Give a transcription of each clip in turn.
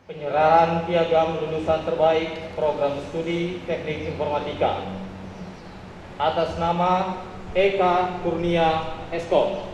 Penyerahan piagam lulusan terbaik program studi teknik informatika atas nama Eka Kurnia Eskom.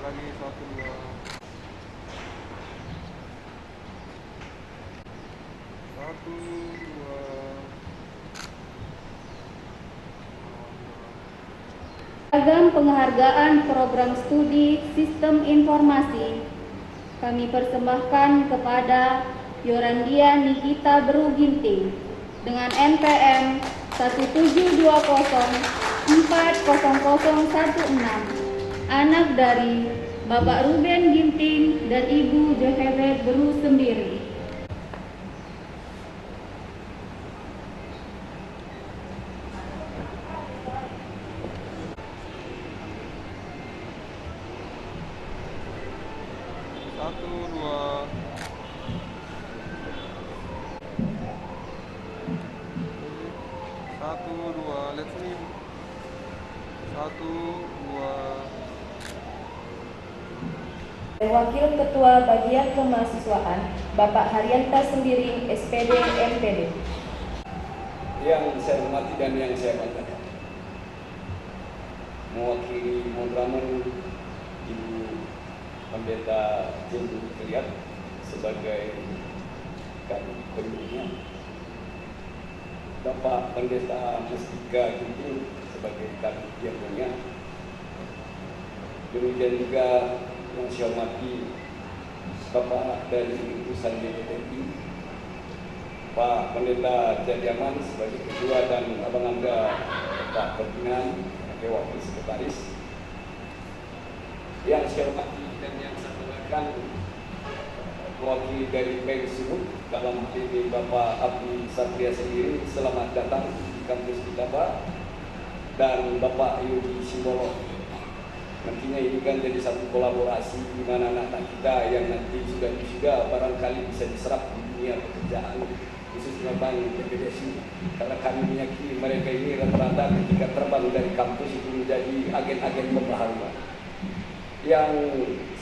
Lagi satu dua Piagam penghargaan program studi Sistem Informasi kami persembahkan kepada Yorandia Nikita Beru Ginting dengan NPM 170040016, anak dari Bapak Ruben Ginting dan Ibu Johewet Beru sendiri. satu dua let's leave satu dua. Wakil Ketua Bagian Kemahasiswaan Bapak Haryanta Sendiri SPD MPD. Yang saya hormati dan yang saya banggakan, mewakili Mondramen Ibu Pendeta Jendu Keliat sebagai pendirinya, Bapak Pendeta Mustika Ginting sebagai diakonnya, demikian juga yang saya hormati Bapak dari utusan BPTI, Pak Pendeta Jadiaman sebagai ketua dan Abang Angga Pak Pimpinan sebagai wakil sekretaris. Yang saya hormati dan yang saya banggakan mewakili dari BEM Sumut dalam ini Bapak Abdi Satria sendiri, selamat datang di kampus kita Pak, dan Bapak Yudi Simbolo. Nantinya ini kan jadi satu kolaborasi di mana anak-anak kita yang nanti sudah barangkali bisa diserap di dunia pekerjaan, khususnya Bank PPDSU, karena kami meyakini mereka ini rata-rata ketika terbang dari kampus itu menjadi agen-agen pembaharuan. Yang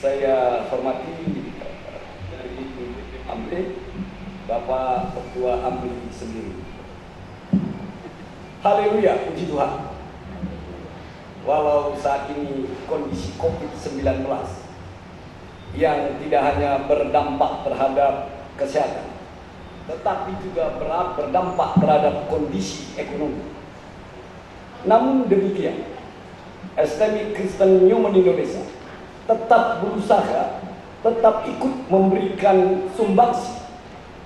saya hormati dari AMPE, Bapak Ketua AMPE sendiri. Haleluya, puji Tuhan. Walau saat ini kondisi COVID-19 yang tidak hanya berdampak terhadap kesehatan, tetapi juga berdampak terhadap kondisi ekonomi. Namun demikian, STMI Kristen Newman Indonesia tetap berusaha, tetap ikut memberikan sumbangsi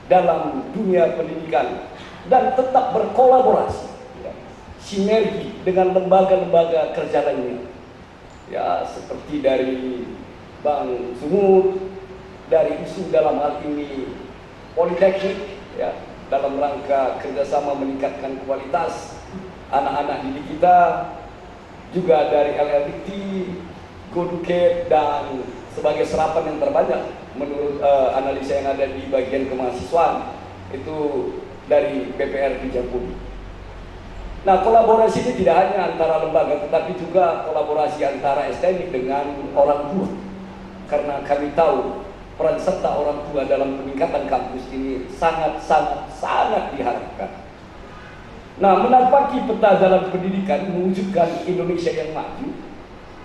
dalam dunia pendidikan dan tetap berkolaborasi, sinergi dengan lembaga-lembaga kerja lainnya, ya seperti dari Bank Sumut, dari isu dalam hal ini Politeknik, ya dalam rangka kerjasama meningkatkan kualitas anak-anak didik kita, juga dari LLDT, Goduket, dan sebagai serapan yang terbanyak menurut analisa yang ada di bagian kemahasiswaan itu dari PPR Bijapuri. Nah, kolaborasi ini tidak hanya antara lembaga, tetapi juga kolaborasi antara STMI dengan orang tua. Karena kami tahu peran serta orang tua dalam peningkatan kampus ini sangat diharapkan. Nah, menapaki peta jalan pendidikan mewujudkan Indonesia yang maju,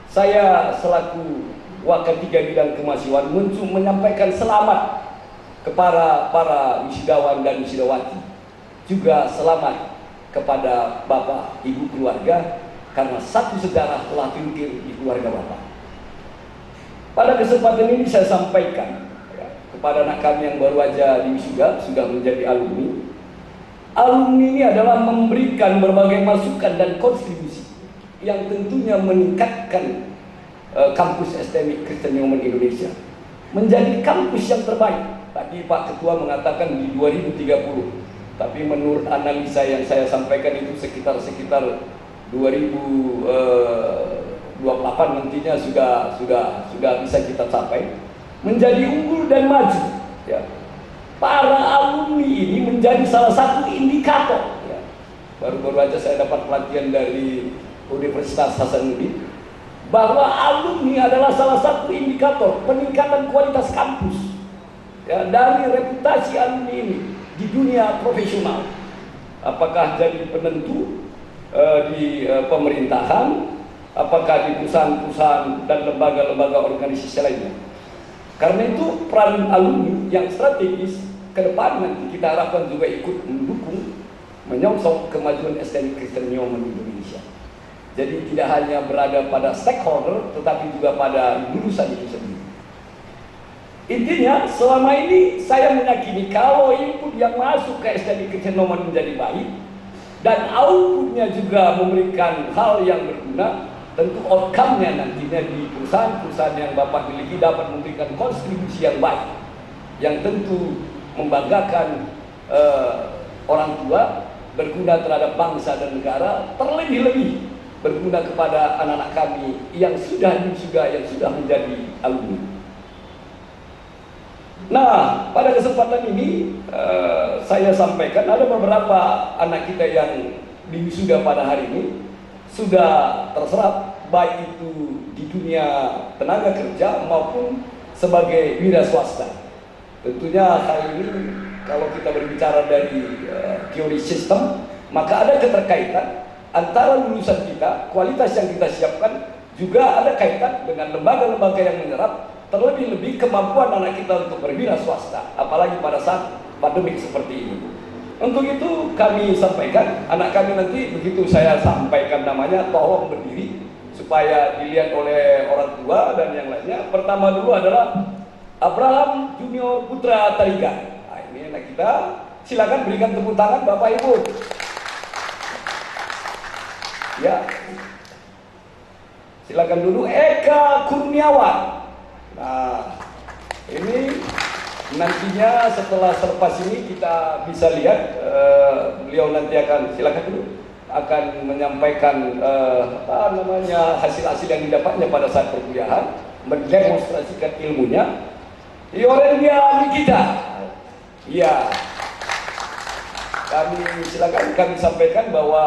saya selaku Wakil 3 Bidang Kemahasiswaan menyampaikan selamat kepada para wisudawan dan wisudawati. Juga selamat kepada Bapak Ibu keluarga, karena satu sejarah telah diukir di keluarga Bapak. Pada kesempatan ini saya sampaikan kepada anak kami yang baru aja diwisuda, sudah menjadi alumni. Alumni ini adalah memberikan berbagai masukan dan kontribusi yang tentunya meningkatkan kampus STMI Kristen Newman Indonesia menjadi kampus yang terbaik. Tadi Pak Ketua mengatakan di 2030 Tapi menurut analisa yang saya sampaikan itu sekitar 2028 nantinya sudah bisa kita capai, menjadi unggul dan maju. Ya. Para alumni ini menjadi salah satu indikator. Ya. Baru-baru aja saya dapat pelatihan dari Universitas Hasanuddin bahwa alumni adalah salah satu indikator peningkatan kualitas kampus. Ya, dari reputasi alumni ini di dunia profesional, apakah jadi penentu di pemerintahan, apakah di perusahaan-perusahaan dan lembaga-lembaga organisasi lainnya. Karena itu peran alumni yang strategis ke depan nanti kita harapkan juga ikut mendukung, menyongsong kemajuan STM Kristen Newman Indonesia. Jadi tidak hanya berada pada stakeholder, tetapi juga pada lulusan itu sendiri. Intinya selama ini saya meyakini kalau input yang masuk ke STM Kristen Newman menjadi baik dan outputnya juga memberikan hal yang berguna, tentu outcome-nya nantinya di perusahaan-perusahaan yang Bapak miliki dapat memberikan kontribusi yang baik, yang tentu membanggakan orang tua, berguna terhadap bangsa dan negara, terlebih-lebih berguna kepada anak-anak kami yang sudah menjadi alumni. Nah, pada kesempatan ini saya sampaikan ada beberapa anak kita yang diwisuda pada hari ini sudah terserap baik itu di dunia tenaga kerja maupun sebagai wira swasta. Tentunya hal ini kalau kita berbicara dari teori sistem, maka ada keterkaitan antara lulusan kita, kualitas yang kita siapkan juga ada kaitan dengan lembaga-lembaga yang menyerap, terlebih-lebih kemampuan anak kita untuk berwira swasta, apalagi pada saat pandemik seperti ini. Untuk itu kami sampaikan, anak kami nanti begitu saya sampaikan namanya, tolong berdiri supaya dilihat oleh orang tua dan yang lainnya. Pertama dulu adalah Abraham Junior Putra Tarigan. Nah, ini anak kita, silakan berikan tepuk tangan Bapak Ibu. Ya, silakan dulu Eka Kurniawan. Nah, ini nantinya setelah selepas ini kita bisa lihat beliau nanti akan, silakan dulu, akan menyampaikan hasil-hasil yang didapatnya pada saat perkuliahan, mendemonstrasikan ilmunya. Yorendia Nikita, iya, kami sampaikan bahwa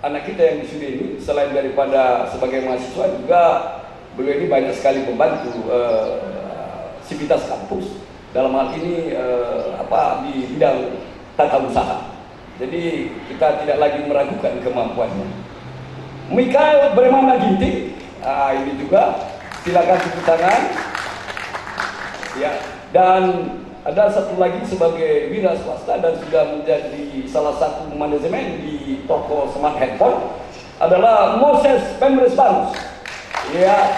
anak kita yang wisuda ini selain daripada sebagai mahasiswa juga beliau ini banyak sekali membantu sivitas kampus dalam hal ini di bidang tata usaha. Jadi kita tidak lagi meragukan kemampuannya. Mikael Bremana Ginting, ini juga silakan tepuk tangan. Ya, dan ada satu lagi sebagai wira swasta dan sudah menjadi salah satu manajemen di toko smart handphone adalah Moses Pembres Barus. Ya.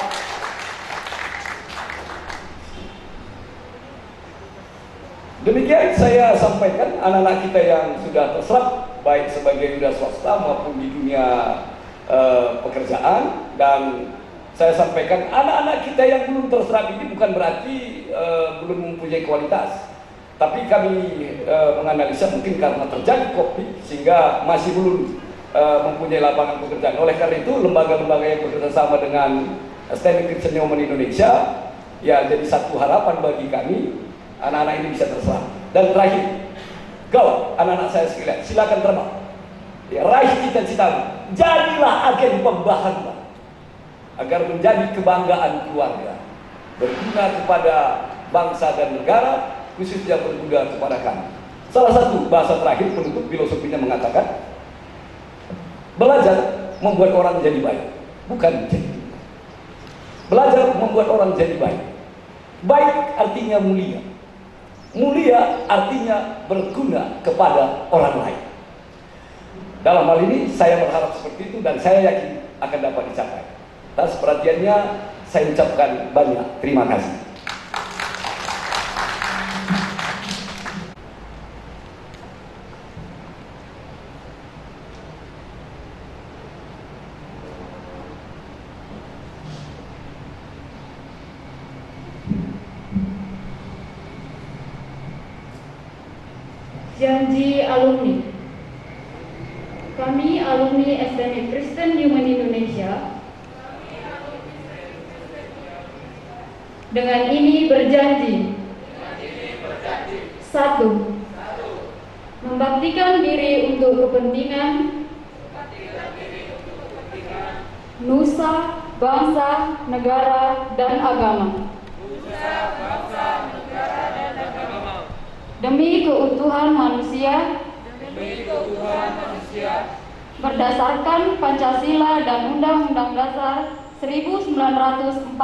Demikian saya sampaikan anak-anak kita yang sudah terserap baik sebagai wira swasta maupun di dunia pekerjaan, dan saya sampaikan anak-anak kita yang belum terserap ini bukan berarti belum mempunyai kualitas, tapi kami menganalisa mungkin karena terjadi COVID sehingga masih belum mempunyai lapangan pekerjaan. Oleh karena itu lembaga-lembaga yang bekerja sama dengan STM Kristen Newman Indonesia ya jadi satu harapan bagi kami, anak-anak ini bisa terserap. Dan terakhir, kau anak-anak saya sekalian, silakan terbang, ya, raih cita-citamu, jadilah agen pembaharuan agar menjadi kebanggaan keluarga, berguna kepada bangsa dan negara, khususnya berguna kepada kami. Salah satu bahasa terakhir penutup filosofinya mengatakan, belajar membuat orang jadi baik, bukan jadi baik. Belajar membuat orang jadi baik. Baik artinya mulia. Mulia artinya berguna kepada orang lain. Dalam hal ini saya berharap seperti itu dan saya yakin akan dapat dicapai. Atas perhatiannya saya ucapkan banyak terima kasih. Janji alumni. Kami alumni STM Kristen Human Indonesia dengan ini berjanji. Satu, membaktikan diri untuk kepentingan nusa, bangsa, negara, dan agama. Demi keutuhan manusia, berdasarkan Pancasila dan Undang-Undang Dasar 1945.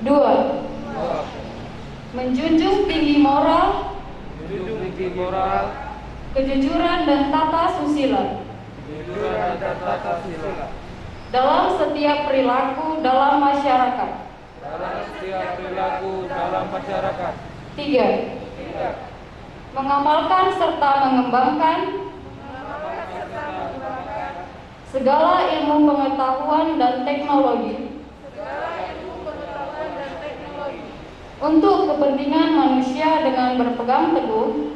Dua, menjunjung tinggi moral, kejujuran dan tata susila dalam setiap perilaku dalam masyarakat. Tiga, mengamalkan serta mengembangkan segala ilmu pengetahuan dan teknologi untuk kepentingan manusia dengan berpegang teguh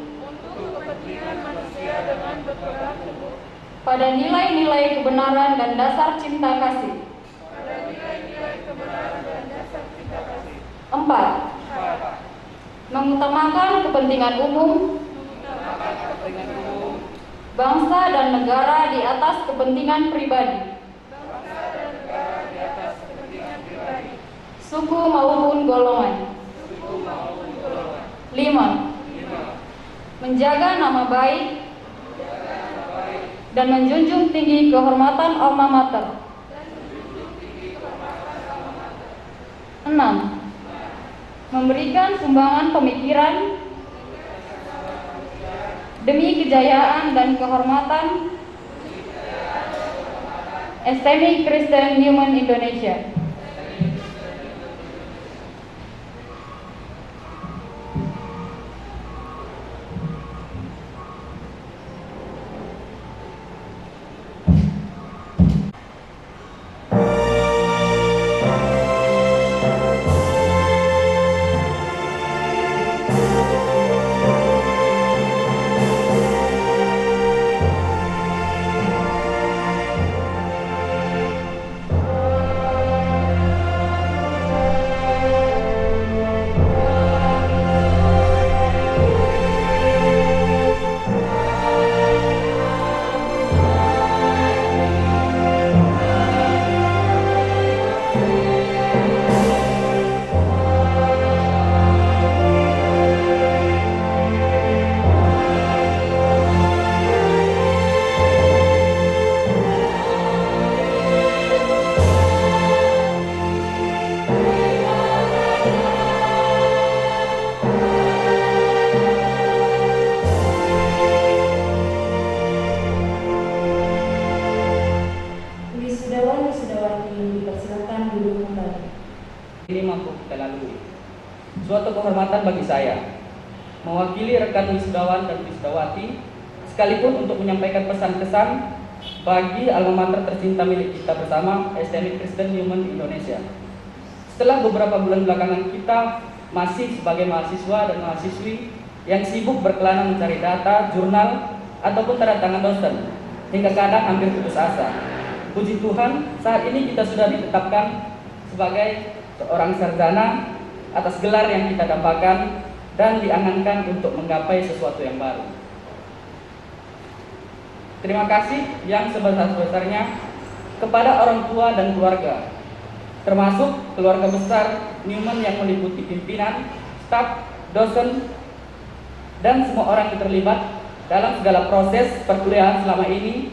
pada nilai-nilai kebenaran dan dasar cinta kasih. Empat, mengutamakan kepentingan umum bangsa dan negara di atas kepentingan pribadi, suku maupun golongan. Lima, menjaga nama baik dan menjunjung tinggi kehormatan alma mater. 6. Memberikan sumbangan pemikiran demi kejayaan dan kehormatan STMI Kristen Human Indonesia. Ini mampu kita lalui. Suatu kehormatan bagi saya mewakili rekan wisudawan dan wisudawati sekalipun untuk menyampaikan pesan-kesan bagi alma mater tercinta milik kita bersama, STMI Kristen Human Indonesia. Setelah beberapa bulan belakangan kita masih sebagai mahasiswa dan mahasiswi yang sibuk berkelana mencari data, jurnal, ataupun tanda tangan dosen, hingga kadang hampir putus asa. Puji Tuhan, saat ini kita sudah ditetapkan sebagai seorang sarjana atas gelar yang kita dapatkan dan diangankan untuk menggapai sesuatu yang baru. Terima kasih yang sebesar-besarnya kepada orang tua dan keluarga, termasuk keluarga besar Newman yang meliputi pimpinan, staf, dosen, dan semua orang yang terlibat dalam segala proses perkuliahan selama ini,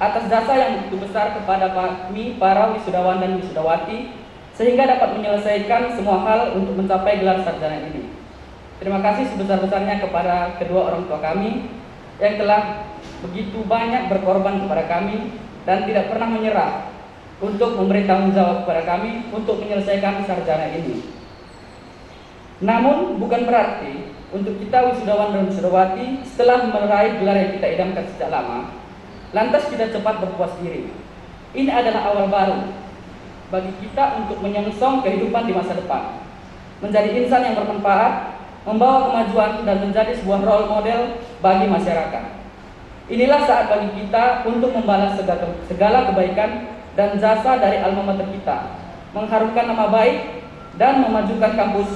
atas jasa yang begitu besar kepada kami para wisudawan dan wisudawati, sehingga dapat menyelesaikan semua hal untuk mencapai gelar sarjana ini. Terima kasih sebesar-besarnya kepada kedua orang tua kami yang telah begitu banyak berkorban kepada kami dan tidak pernah menyerah untuk memberi tanggung jawab kepada kami untuk menyelesaikan sarjana ini. Namun bukan berarti untuk kita wisudawan dan wisudawati setelah meraih gelar yang kita idamkan sejak lama, lantas kita cepat berpuas diri. Ini adalah awal baru. bagi kita untuk menyongsong kehidupan di masa depan, menjadi insan yang bermanfaat, membawa kemajuan dan menjadi sebuah role model bagi masyarakat. Inilah saat bagi kita untuk membalas segala kebaikan dan jasa dari alma mater kita, mengharumkan nama baik dan memajukan kampus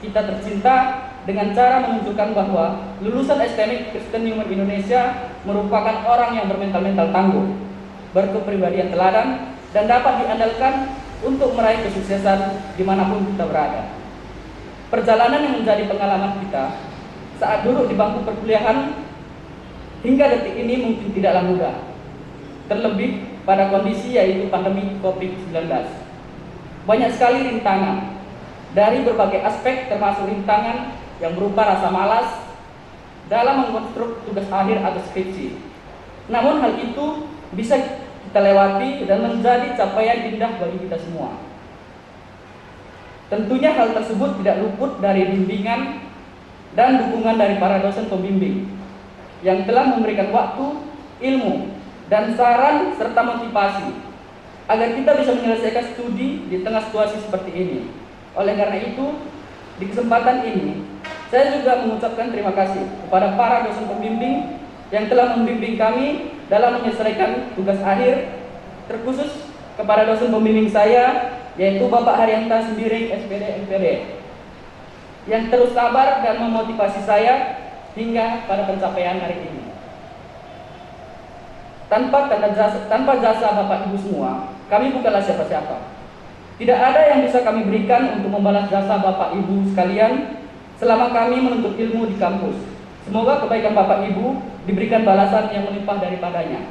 kita tercinta dengan cara menunjukkan bahwa lulusan STMIK Kristen Newman Indonesia merupakan orang yang bermental tangguh, berkepribadian teladan, dan dapat diandalkan untuk meraih kesuksesan dimanapun kita berada. Perjalanan yang menjadi pengalaman kita saat duduk di bangku perkuliahan hingga detik ini mungkin tidaklah mudah, terlebih pada kondisi yaitu pandemi COVID-19. Banyak sekali rintangan dari berbagai aspek, termasuk rintangan yang berupa rasa malas dalam mengkonstruk tugas akhir atau skripsi. Namun hal itu bisa kita lewati dan menjadi capaian indah bagi kita semua. Tentunya hal tersebut tidak luput dari bimbingan dan dukungan dari para dosen pembimbing yang telah memberikan waktu, ilmu, dan saran serta motivasi agar kita bisa menyelesaikan studi di tengah situasi seperti ini. Oleh karena itu, di kesempatan ini saya juga mengucapkan terima kasih kepada para dosen pembimbing yang telah membimbing kami dalam menyelesaikan tugas akhir, terkhusus kepada dosen pembimbing saya yaitu Bapak Haryanta Sembiring SPD MPD yang terus sabar dan memotivasi saya hingga pada pencapaian hari ini. Tanpa jasa Bapak Ibu semua, kami bukanlah siapa-siapa. Tidak ada yang bisa kami berikan untuk membalas jasa Bapak Ibu sekalian selama kami menuntut ilmu di kampus. Semoga kebaikan Bapak Ibu diberikan balasan yang melimpah daripadanya.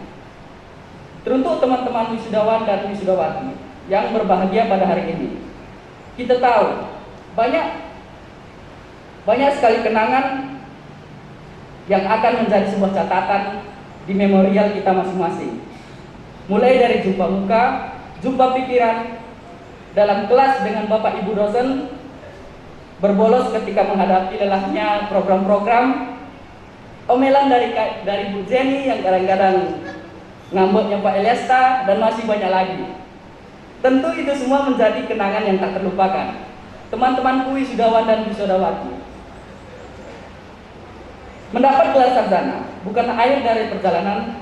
Teruntuk teman-teman wisudawan dan wisudawati yang berbahagia pada hari ini, kita tahu banyak sekali kenangan yang akan menjadi sebuah catatan di memorial kita masing-masing. Mulai dari jumpa muka, jumpa pikiran dalam kelas dengan Bapak Ibu dosen, berbolos ketika menghadapi lelahnya program-program, omelan dari Bu Jenny yang kadang-kadang ngambeknya Pak Eliasta, dan masih banyak lagi. Tentu itu semua menjadi kenangan yang tak terlupakan. Teman-temanku wisudawan dan wisudawati, mendapat gelar sarjana bukan akhir dari perjalanan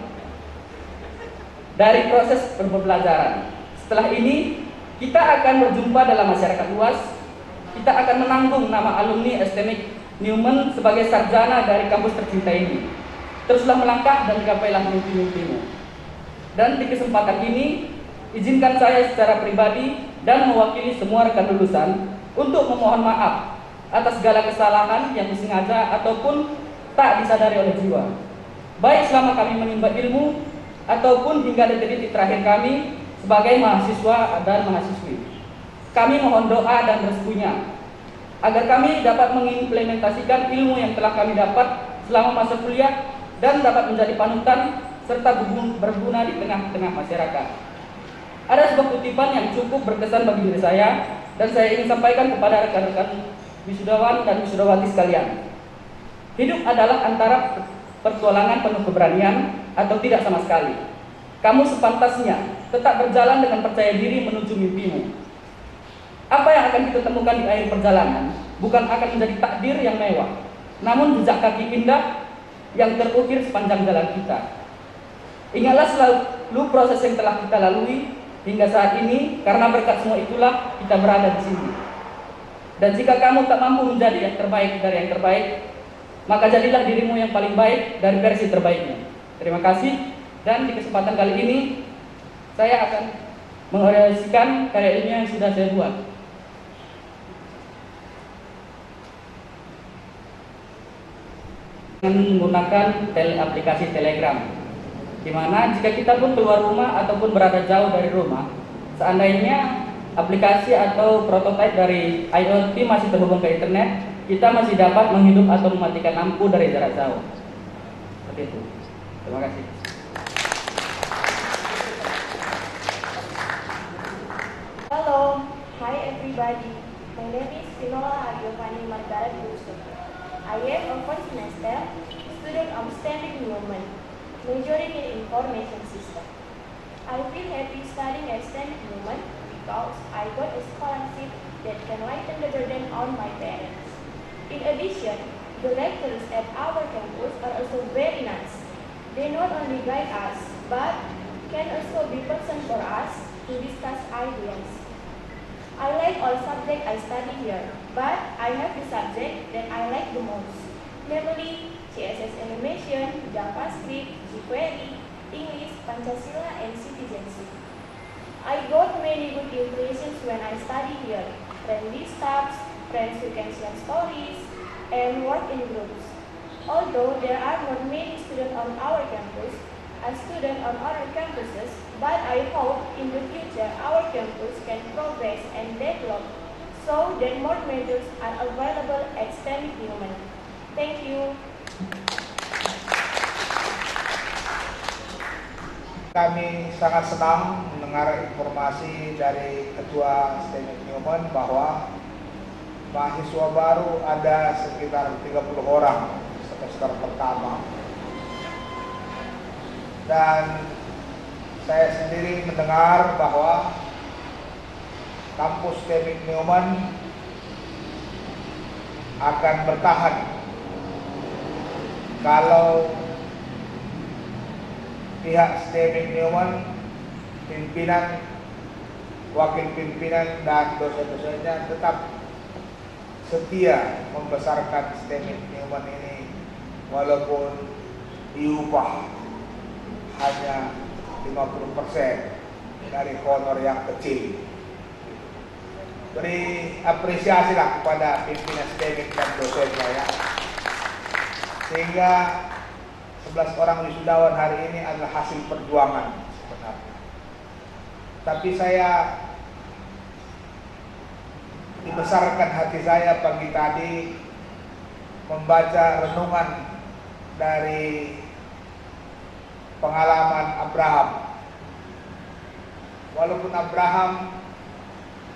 dari proses pembelajaran. Setelah ini kita akan berjumpa dalam masyarakat luas. Kita akan menanggung nama alumni STMIK Newman sebagai sarjana dari kampus tercinta ini. Teruslah melangkah dan gapailah mimpi-mimpimu. Dan di kesempatan ini, izinkan saya secara pribadi dan mewakili semua rekan lulusan untuk memohon maaf atas segala kesalahan yang disengaja ataupun tak disadari oleh jiwa, baik selama kami menimba ilmu ataupun hingga detik-detik terakhir kami sebagai mahasiswa dan mahasiswi. Kami mohon doa dan restunya agar kami dapat mengimplementasikan ilmu yang telah kami dapat selama masa kuliah dan dapat menjadi panutan serta berguna di tengah-tengah masyarakat. Ada sebuah kutipan yang cukup berkesan bagi diri saya dan saya ingin sampaikan kepada rekan-rekan wisudawan dan wisudawati sekalian. Hidup adalah antara pertualangan penuh keberanian atau tidak sama sekali. Kamu sepantasnya tetap berjalan dengan percaya diri menuju mimpimu. Apa yang akan kita temukan di akhir perjalanan bukan akan menjadi takdir yang mewah, namun jejak kaki indah yang terukir sepanjang jalan kita. Ingatlah selalu proses yang telah kita lalui hingga saat ini, karena berkat semua itulah kita berada di sini. Dan jika kamu tak mampu menjadi yang terbaik dari yang terbaik, maka jadilah dirimu yang paling baik dari versi terbaiknya. Terima kasih, dan di kesempatan kali ini saya akan mengorealisasikan karya ilmiah yang sudah saya buat. Dengan menggunakan aplikasi Telegram, di mana jika kita pun keluar rumah ataupun berada jauh dari rumah, seandainya aplikasi atau prototipe dari IoT masih terhubung ke internet, kita masih dapat menghidup atau mematikan lampu dari jarak jauh. Seperti itu. Terima kasih. Hello, hi everybody. My name is Finola Agiovani Margaret Yusuf. I am a first semester student of STMIK Newman, majoring in information system. I feel happy studying at STMIK Newman because I got a scholarship that can lighten the burden on my parents. In addition, the lecturers at our campus are also very nice. They not only guide us, but can also be person for us to discuss ideas. I like all subjects I study here, but I have the subject that I like the most, namely CSS Animation, JavaScript, jQuery, English, Pancasila, and Citizenship. I got many good impressions when I study here, friendly staffs, friends who can share stories, and work in groups. Although there are not many students on our campus, as students on other campuses, but I hope in the future our campus can progress and develop so that more majors are available at STEM Human. Thank you. Kami sangat senang mendengar informasi dari Ketua STEM Human bahwa mahasiswa baru ada sekitar 30 orang semester pertama. Dan saya sendiri mendengar bahwa kampus STEM Newman akan bertahan kalau pihak STEM Newman, pimpinan, wakil pimpinan, dan dosen-dosennya tetap setia membesarkan STEM Newman ini walaupun diupah hanya 50% dari honor yang kecil. Beri apresiasi lah kepada pimpinan STEM dan dosennya ya. Sehingga 11 orang wisudawan hari ini adalah hasil perjuangan sebenarnya. Tapi saya dibesarkan hati saya pagi tadi membaca renungan dari pengalaman Abraham. Walaupun Abraham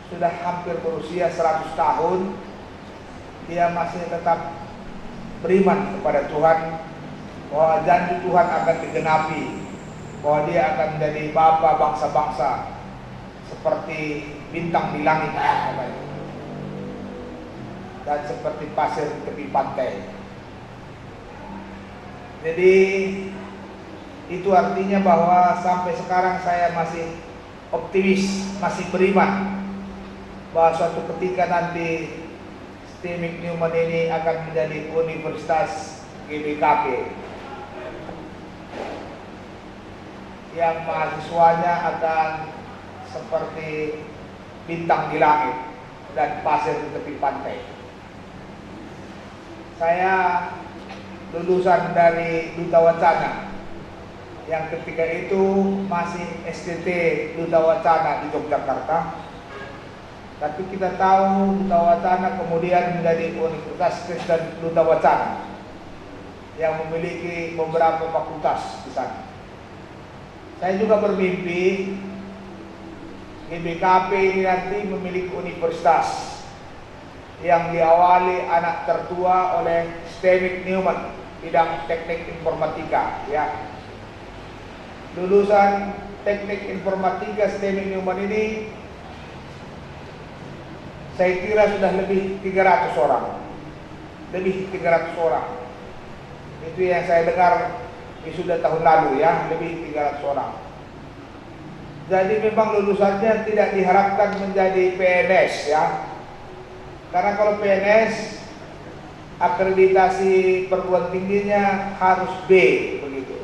sudah hampir berusia 100 tahun, dia masih tetap beriman kepada Tuhan bahwa janji Tuhan akan digenapi, bahwa dia akan menjadi bapa bangsa-bangsa seperti bintang di langit dan seperti pasir di tepi pantai. Jadi itu artinya bahwa sampai sekarang saya masih optimis, masih beriman bahwa suatu ketika nanti STEM Newman ini akan menjadi Universitas GBKP yang mahasiswanya akan seperti bintang di langit dan pasir di tepi pantai. Saya lulusan dari Duta Wacana yang ketika itu masih STT Duta Wacana di Yogyakarta. Tapi kita tahu Duta Wacana kemudian menjadi Universitas Kristen Duta Wacana yang memiliki beberapa fakultas di sana. Saya juga bermimpi GBKP ini nanti memiliki universitas yang diawali anak tertua oleh STEM Newman, bidang teknik informatika ya. Lulusan teknik informatika STEM Newman ini saya kira sudah lebih 300 orang. Lebih 300 orang. Itu yang saya dengar sudah tahun lalu ya, lebih 300 orang. Jadi memang lulusannya tidak diharapkan menjadi PNS ya. Karena kalau PNS akreditasi perguruan tingginya harus B begitu.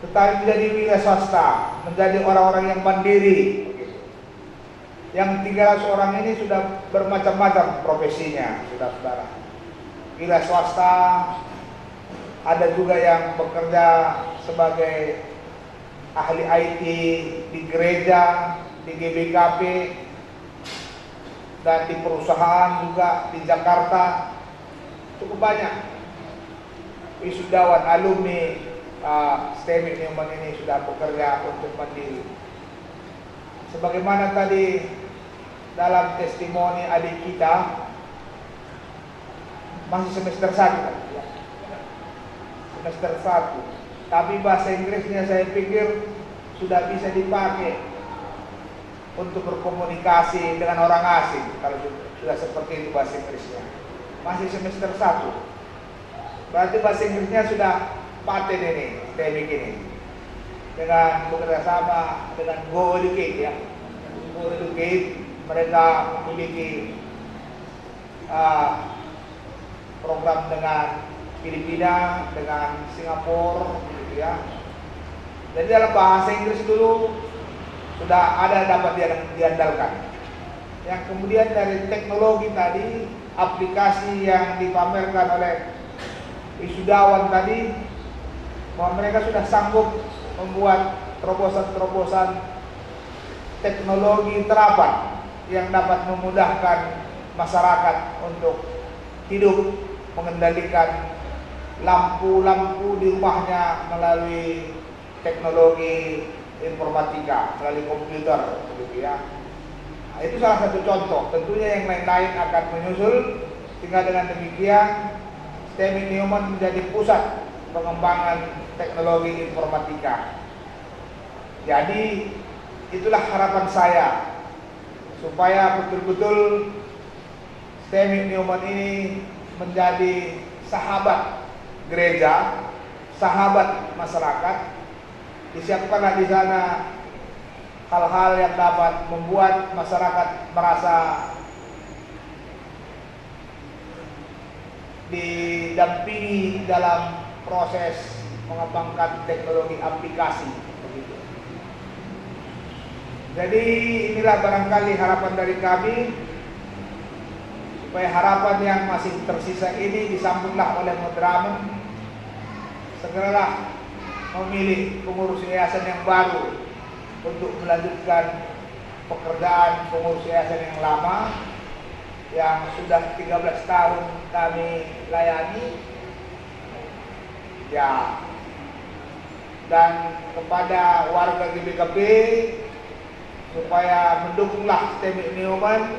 Tetapi menjadi wira swasta, menjadi orang-orang yang mandiri begitu. Yang 300 orang ini sudah bermacam-macam profesinya, saudara-saudara. Wira swasta, ada juga yang bekerja sebagai ahli IT di gereja, di GBKP, dan di perusahaan juga di Jakarta. Cukup banyak wisudawan alumni STEM Newman ini sudah bekerja untuk mandiri. Sebagaimana tadi dalam testimoni adik kita masih semester 1 kan? Semester 1. Tapi bahasa Inggrisnya saya pikir sudah bisa dipakai. untuk berkomunikasi dengan orang asing kalau sudah seperti itu bahasa Inggrisnya. Masih semester 1. Berarti bahasa Inggrisnya sudah paten ini, teknik ini. Dengan bekerja sama dengan Go Educate ya. Go Educate mereka memiliki program dengan Filipina, dengan Singapura gitu ya. Jadi dalam bahasa Inggris dulu sudah ada dapat diandalkan. Yang kemudian dari teknologi tadi, aplikasi yang dipamerkan oleh wisudawan tadi, bahwa mereka sudah sanggup membuat terobosan-terobosan teknologi terapan yang dapat memudahkan masyarakat untuk hidup, mengendalikan lampu-lampu di rumahnya melalui teknologi informatika, melalui komputer, begitu ya. Nah, itu salah satu contoh. Tentunya yang lain-lain akan menyusul, sehingga dengan demikian STEM Newman menjadi pusat pengembangan teknologi informatika. Jadi itulah harapan saya, supaya betul-betul STEM Newman ini menjadi sahabat gereja, sahabat masyarakat. Disiapkanlah di sana hal-hal yang dapat membuat masyarakat merasa didampingi dalam proses mengembangkan teknologi aplikasi. Begitu. Jadi inilah barangkali harapan dari kami, supaya harapan yang masih tersisa ini disambutlah oleh Madramen. Segeralah memilih pengurus yayasan yang baru untuk melanjutkan pekerjaan pengurus yayasan yang lama yang sudah 13 tahun kami layani ya. Dan kepada warga GBKP supaya mendukunglah STEM Newman,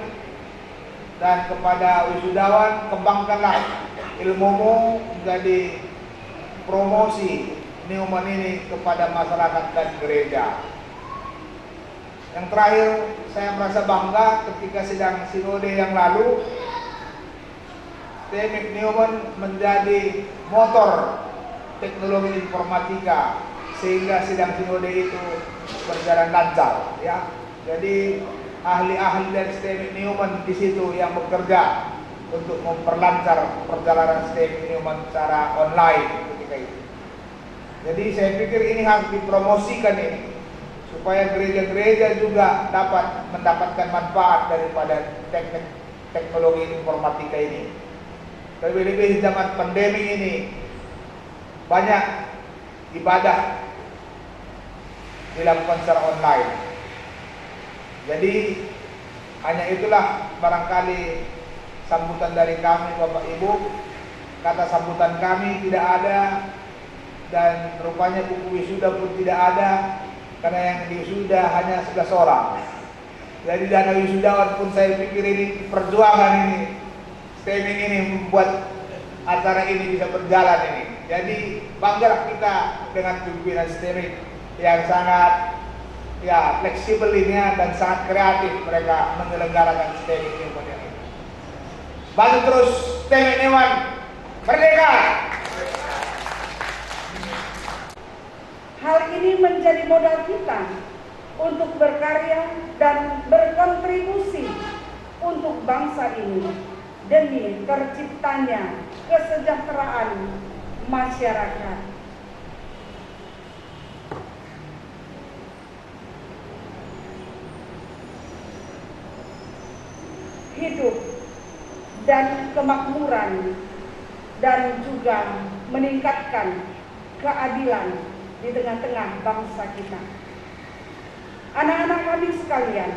dan kepada wisudawan kembangkanlah ilmumu menjadi promosi Newman ini kepada masyarakat dan gereja. Yang terakhir, saya merasa bangga ketika sidang sinode yang lalu STEM Newman menjadi motor teknologi informatika, sehingga sidang sinode itu berjalan lancar ya. Jadi ahli-ahli dari STEM Newman di situ yang bekerja untuk memperlancar perjalanan STEM Newman secara online ketika itu. Jadi saya pikir ini harus dipromosikan ini, supaya gereja-gereja juga dapat mendapatkan manfaat daripada teknologi informatika ini. Lebih-lebih zaman pandemi ini banyak ibadah dilakukan secara online. Jadi hanya itulah barangkali sambutan dari kami, Bapak Ibu. Kata sambutan kami tidak ada, dan rupanya buku wisuda pun tidak ada, karena yang wisuda hanya 11 orang. Jadi dana wisudawan pun saya pikir ini perjuangan ini, STEM ini membuat acara ini bisa berjalan ini. Jadi banggalah kita dengan pimpinan STEM yang sangat ya fleksibel ini dan sangat kreatif mereka menyelenggarakan STEM ini. Bantu terus STEM Newman merdeka. Hal ini menjadi modal kita untuk berkarya dan berkontribusi untuk bangsa ini demi terciptanya kesejahteraan masyarakat. Hidup dan kemakmuran, dan juga meningkatkan keadilan di tengah-tengah bangsa kita. Anak-anak kami sekalian,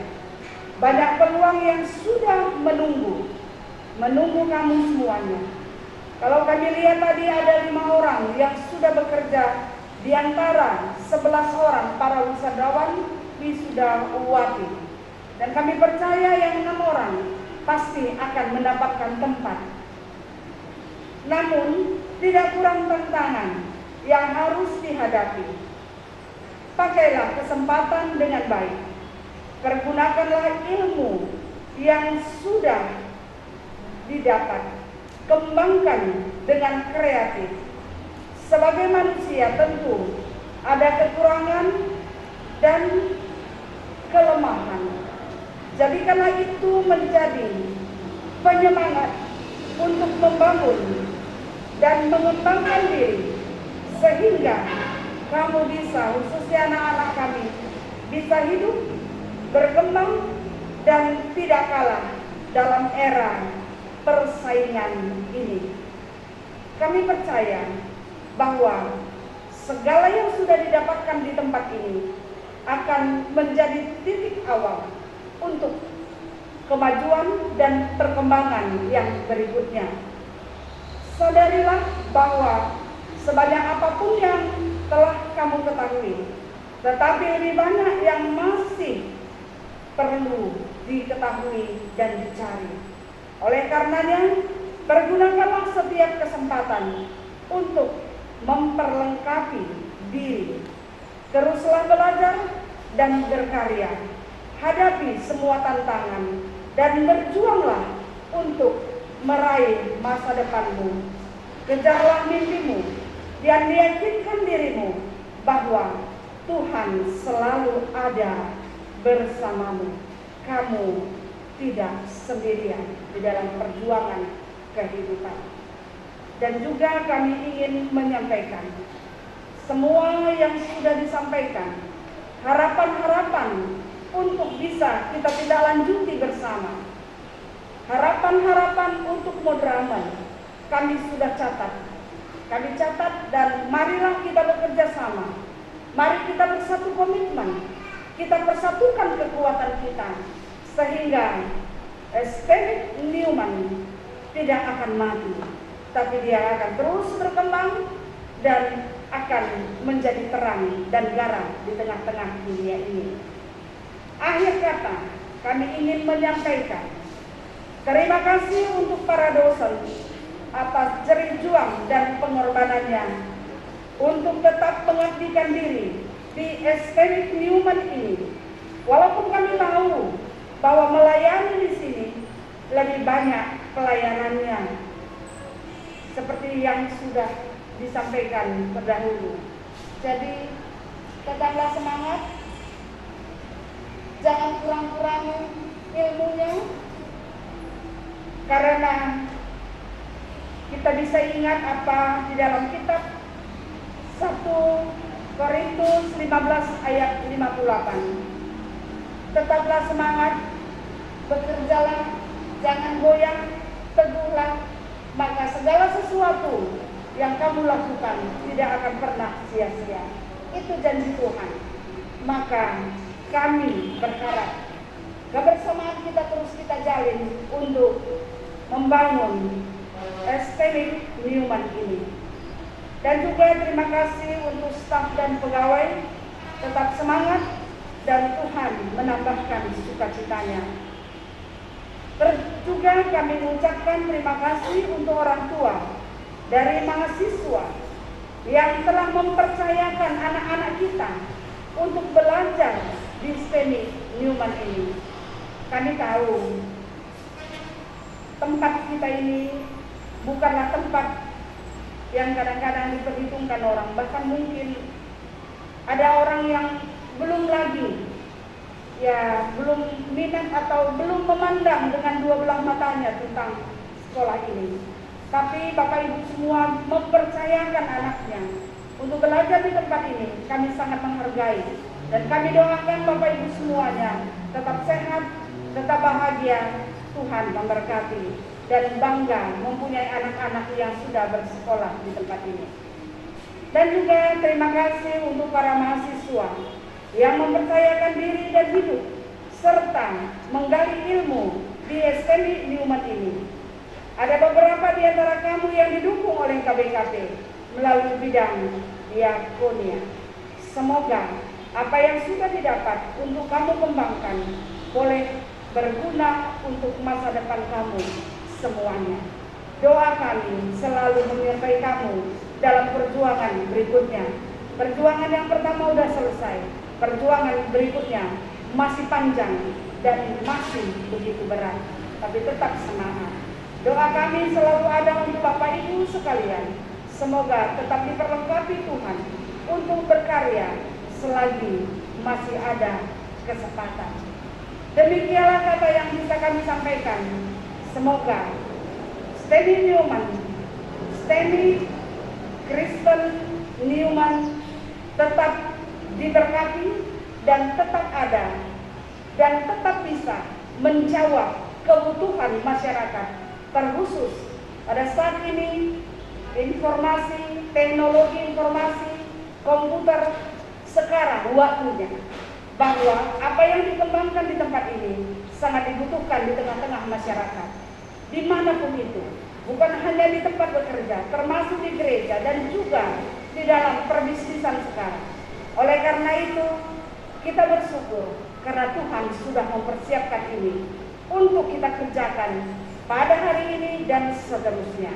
banyak peluang yang sudah menunggu kamu semuanya. Kalau kami lihat tadi ada 5 orang yang sudah bekerja di antara 11 orang para wisudawati. Dan kami percaya yang 6 orang pasti akan mendapatkan tempat. Namun tidak kurang tantangan yang harus dihadapi. Pakailah kesempatan dengan baik. Pergunakanlah ilmu yang sudah didapat, kembangkan dengan kreatif. Sebagai manusia tentu ada kekurangan dan kelemahan. Jadikanlah itu menjadi penyemangat untuk membangun dan mengembangkan diri, sehingga kamu bisa, khususnya anak-anak kami, bisa hidup, berkembang, dan tidak kalah dalam era persaingan ini. Kami percaya bahwa segala yang sudah didapatkan di tempat ini akan menjadi titik awal untuk kemajuan dan perkembangan yang berikutnya. Sadarilah bahwa sebanyak apapun yang telah kamu ketahui, tetapi lebih banyak yang masih perlu diketahui dan dicari. Oleh karenanya, pergunakanlah setiap kesempatan untuk memperlengkapi diri. Teruslah belajar dan berkarya. Hadapi semua tantangan dan berjuanglah untuk meraih masa depanmu. Kejarlah mimpimu dan yakinkan dirimu bahwa Tuhan selalu ada bersamamu. Kamu tidak sendirian di dalam perjuangan kehidupan. Dan juga kami ingin menyampaikan semua yang sudah disampaikan, harapan-harapan untuk bisa kita tidak lanjuti bersama. Harapan-harapan untuk Modraman kami sudah catat. Kami catat dan marilah kita bekerja sama. Mari kita bersatu komitmen. Kita persatukan kekuatan kita sehingga spirit Newman tidak akan mati, tapi dia akan terus berkembang dan akan menjadi terang dan garam di tengah-tengah dunia ini. Akhir kata, kami ingin menyampaikan terima kasih untuk para dosen atas jerih juang dan pengorbanannya untuk tetap mengabdikan diri di STM Newman ini. Walaupun kami tahu bahwa melayani di sini lebih banyak pelayanannya, seperti yang sudah disampaikan terdahulu. Jadi tetaplah semangat, jangan kurang-kurangi ilmunya, karena kita bisa ingat apa di dalam kitab 1 Korintus 15 ayat 58. Tetaplah semangat, bekerjalah, jangan goyah, teguhlah, maka segala sesuatu yang kamu lakukan tidak akan pernah sia-sia. Itu janji Tuhan. Maka kami berharap kebersamaan kita terus kita jalin untuk membangun STM Newman ini. Dan juga terima kasih untuk staf dan pegawai, tetap semangat dan Tuhan menambahkan sukacitanya. Juga kami mengucapkan terima kasih untuk orang tua dari mahasiswa yang telah mempercayakan anak-anak kita untuk belajar di STM Newman ini. Kami tahu tempat kita ini bukanlah tempat yang kadang-kadang diperhitungkan orang. Bahkan mungkin ada orang yang belum lagi, ya belum minat atau belum memandang dengan dua belah matanya tentang sekolah ini. Tapi Bapak Ibu semua mempercayakan anaknya untuk belajar di tempat ini. Kami sangat menghargai dan kami doakan Bapak Ibu semuanya tetap sehat, tetap bahagia, Tuhan memberkati, dan bangga mempunyai anak-anak yang sudah bersekolah di tempat ini. Dan juga terima kasih untuk para mahasiswa yang mempercayakan diri dan hidup serta menggali ilmu di STM Newman ini. Ada beberapa di antara kamu yang didukung oleh KBKP melalui bidang diakonia. Semoga apa yang sudah didapat untuk kamu kembangkan boleh berguna untuk masa depan kamu semuanya. Doa kami selalu menyertai kamu dalam perjuangan berikutnya. Perjuangan yang pertama sudah selesai, perjuangan berikutnya masih panjang dan masih begitu berat, tapi tetap semangat. Doa kami selalu ada untuk Bapak Ibu sekalian. Semoga tetap diperlengkapi Tuhan untuk berkarya selagi masih ada kesempatan. Demikianlah kata yang bisa kami sampaikan. Semoga Steny Newman, Steny Kristen Newman tetap diberkati dan tetap ada dan tetap bisa menjawab kebutuhan masyarakat, terkhusus pada saat ini informasi, teknologi informasi, komputer sekarang waktunya bahwa apa yang dikembangkan di tempat ini sangat dibutuhkan di tengah-tengah masyarakat dimanapun itu, bukan hanya di tempat bekerja, termasuk di gereja dan juga di dalam perbisnisan sekarang. Oleh karena itu kita bersyukur karena Tuhan sudah mempersiapkan ini untuk kita kerjakan pada hari ini dan seterusnya.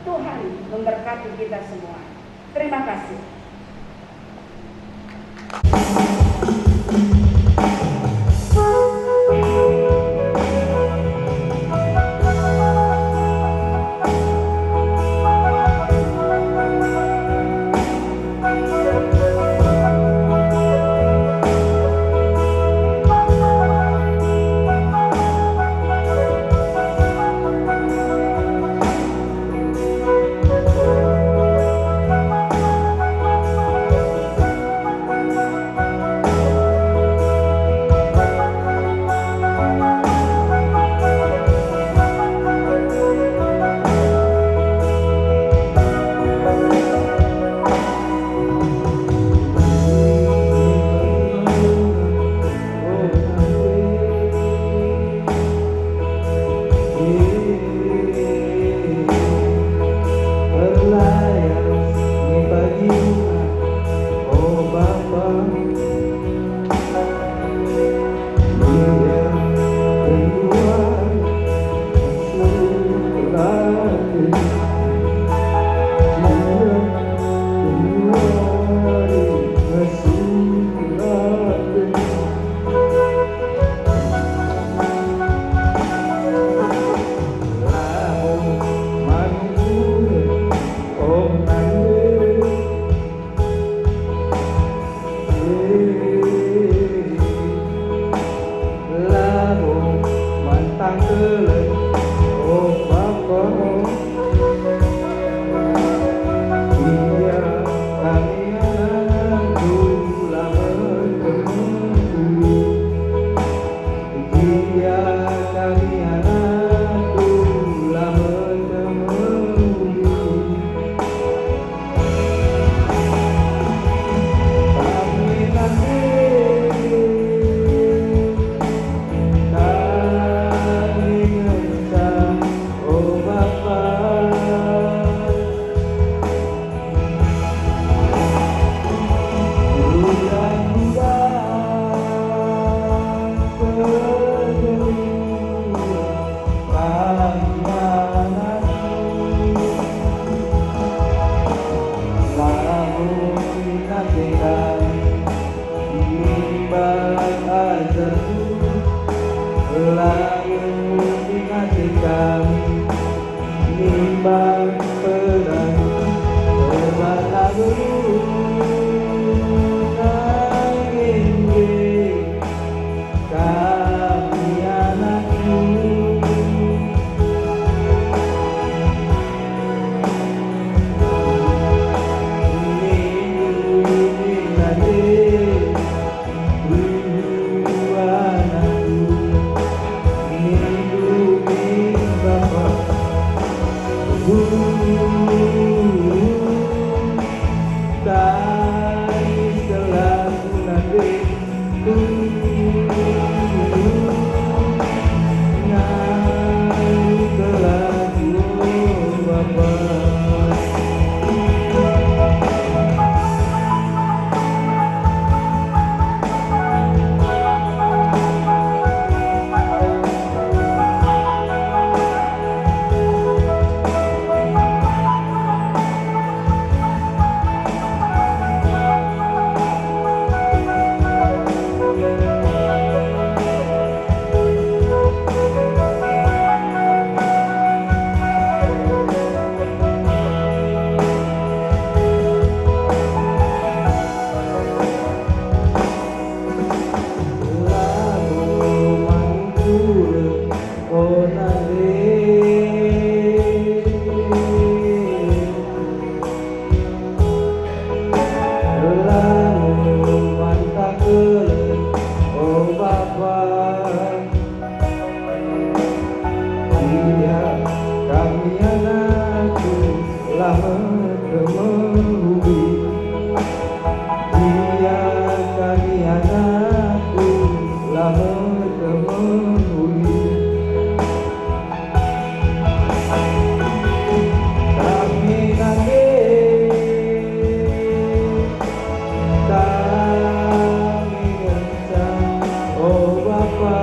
Tuhan memberkati kita semua. Terima kasih. anakku lama kemudi. Dia kami anakku lama kemudi. Kami nanti kami gencang, oh Bapa.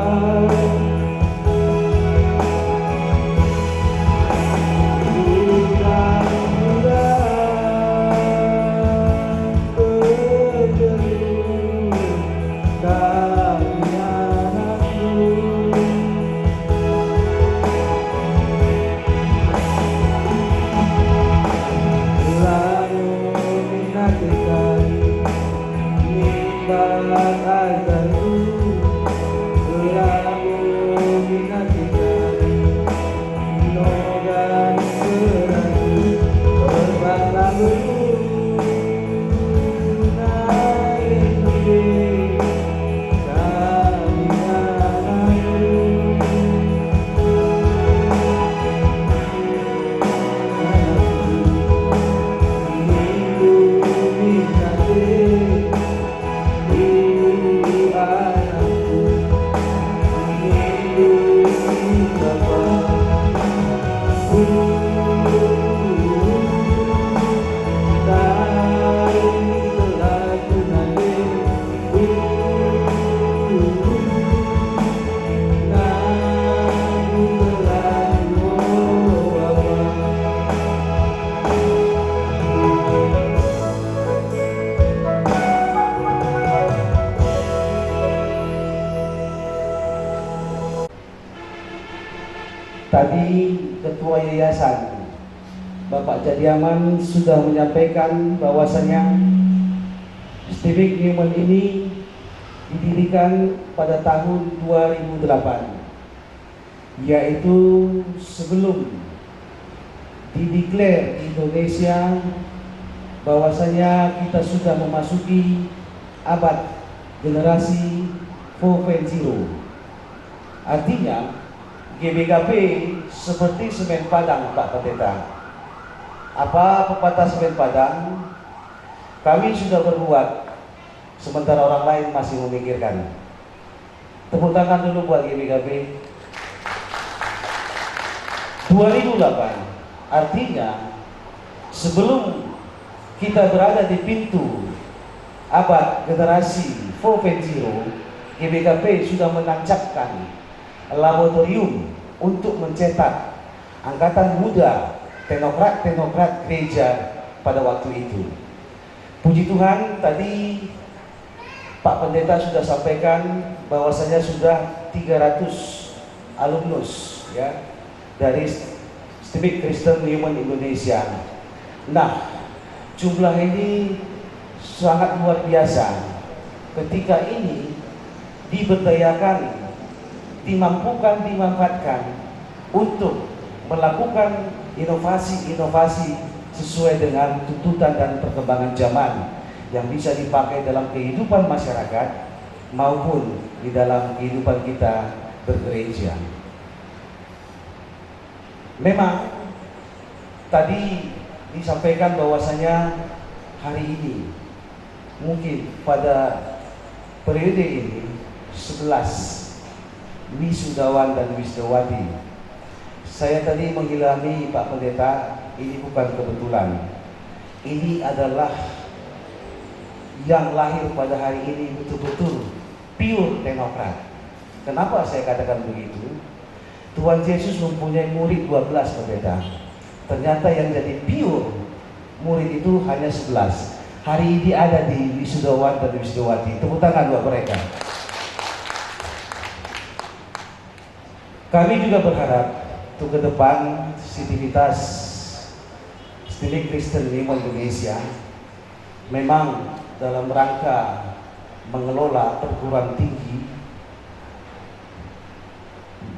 Tadi Ketua Yayasan Bapak Jadiaman sudah menyampaikan bahwasanya Civic Newman ini didirikan pada tahun 2008, yaitu sebelum dideklar di Indonesia bahwasanya kita sudah memasuki abad generasi 4.0. Artinya GBKP seperti semen padang, Pak Pendeta. Apa pepatah semen padang? Kami sudah berbuat, sementara orang lain masih memikirkan. Tepuk tangan dulu buat GBKP. 2008, artinya sebelum kita berada di pintu abad generasi 4.0, GBKP sudah menancapkan laboratorium untuk mencetak angkatan muda teknokrat gereja pada waktu itu. Puji Tuhan, tadi Pak Pendeta sudah sampaikan bahwasanya sudah 300 alumnus ya dari Civic Christian Newman Indonesia. Nah, jumlah ini sangat luar biasa. Ketika ini diberdayakan, dimampukan, dimanfaatkan untuk melakukan inovasi-inovasi sesuai dengan tuntutan dan perkembangan zaman yang bisa dipakai dalam kehidupan masyarakat maupun di dalam kehidupan kita bergereja. Memang tadi disampaikan bahwasanya hari ini mungkin pada periode ini 11 wisudawan dan wisudawati. Saya tadi menghilami Pak Pendeta, ini bukan kebetulan. Ini adalah yang lahir pada hari ini betul-betul pure teknokrat. Kenapa saya katakan begitu? Tuhan Yesus mempunyai murid 12, Pendeta. Ternyata yang jadi pure murid itu hanya 11. Hari ini ada di wisudawan dan wisudawati. Tepuk tangan buat mereka. Kami juga berharap untuk ke depan aktivitas Civic Christian Newman Indonesia memang dalam rangka mengelola perguruan tinggi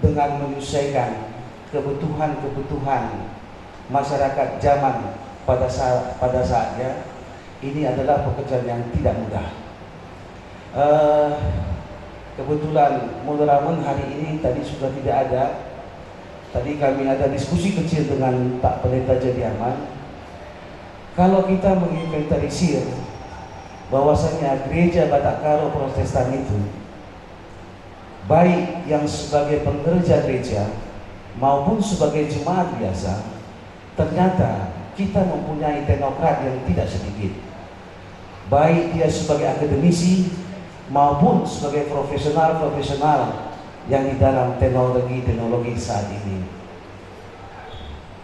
dengan menyesuaikan kebutuhan masyarakat zaman pada saatnya. Ini adalah pekerjaan yang tidak mudah. Kebetulan moderamen hari ini tadi sudah tidak ada. tadi kami ada diskusi kecil dengan Pak Pendeta Jadiaman. Kalau kita menginventarisir bahwasanya gereja Batak Karo Protestan itu, baik yang sebagai pengerja gereja maupun sebagai jemaat biasa, ternyata kita mempunyai teknokrat yang tidak sedikit. Baik dia sebagai akademisi maupun sebagai profesional-profesional yang di dalam teknologi saat ini.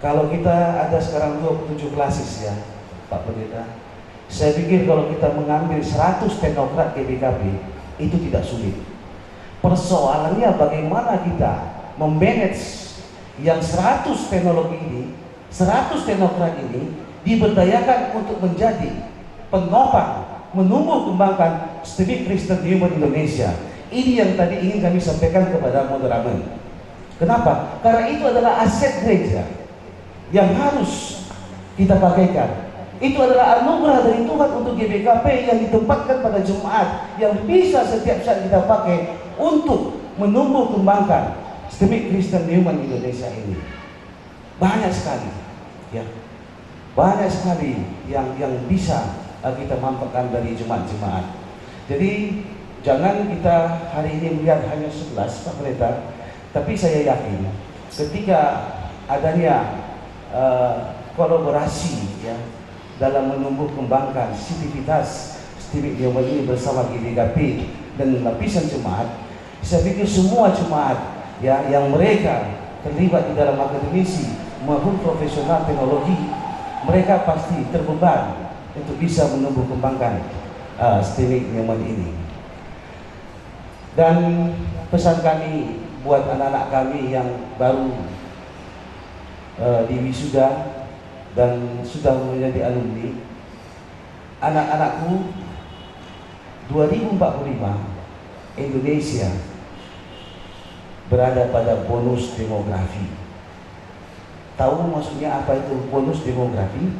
Kalau kita ada sekarang 27 klasis ya Pak Pendeta, saya pikir kalau kita mengambil 100 teknokrat GBKP itu tidak sulit. Persoalannya bagaimana kita memanage yang 100 teknologi ini, 100 teknokrat ini diberdayakan untuk menjadi penopang menumbuh kembangkan Civic Christian Human Indonesia. Ini yang tadi ingin kami sampaikan kepada moderator. Kenapa? Karena itu adalah aset gereja yang harus kita pakaikan. Itu adalah anugerah dari Tuhan untuk GBKP yang ditempatkan pada jemaat yang bisa setiap saat kita pakai untuk menumbuh kembangkan Civic Christian Human Indonesia ini. Banyak sekali, ya, banyak sekali yang bisa kita manfaatkan dari jemaat-jemaat. Jadi jangan kita hari ini melihat hanya 11 Pak Pendeta, tapi saya yakin ketika adanya kolaborasi ya dalam menumbuh kembangkan sivitas Civic Human ini bersama GBKP dan lapisan jemaat, saya pikir semua jemaat ya yang mereka terlibat di dalam akademisi maupun profesional teknologi, mereka pasti terbeban untuk bisa menumbuh kembangkan Civic Human ini. Dan pesan kami buat anak-anak kami yang baru di wisuda dan sudah menjadi alumni, anak-anakku, 2045 Indonesia berada pada bonus demografi. Tahu maksudnya apa itu bonus demografi?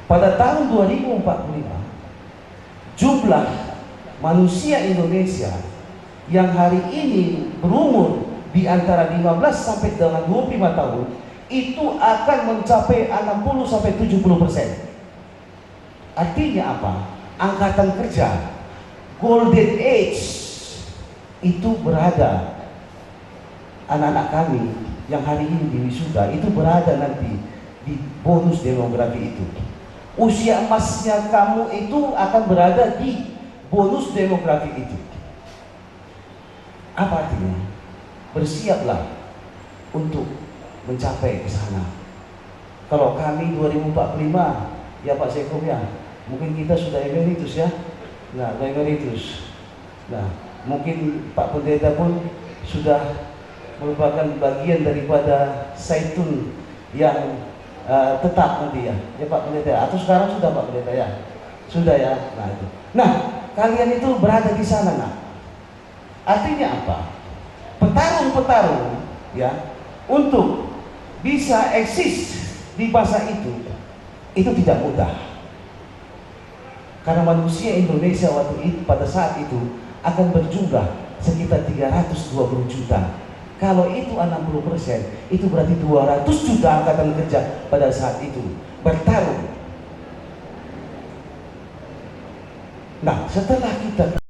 Pada tahun 2045 jumlah manusia Indonesia yang hari ini berumur di antara 15 sampai dengan 25 tahun itu akan mencapai 60 sampai 70%. Artinya apa? Angkatan kerja golden age itu berada, anak-anak kami yang hari ini di wisuda itu berada nanti di bonus demografi itu. Usia emasnya kamu itu akan berada di bonus demografi itu. Apa artinya? Bersiaplah untuk mencapai ke sana. Kalau kami 2045 ya Pak Sekom ya, mungkin kita sudah emeritus ya. Nah, emeritus. Nah, mungkin Pak Pendeta pun sudah merupakan bagian daripada Zaitun yang tetap nanti ya Pak Pendeta. Atau sekarang sudah Pak Pendeta ya? Sudah ya. Nah itu. Nah, kalian itu berada di sana, nah. Artinya apa? Petarung-petarung ya untuk bisa eksis di masa itu tidak mudah. Karena manusia Indonesia waktu itu pada saat itu akan berjumlah sekitar 320 juta. Kalau itu 60%, itu berarti 200 juta angkatan kerja pada saat itu bertarung. Nah, setelah kita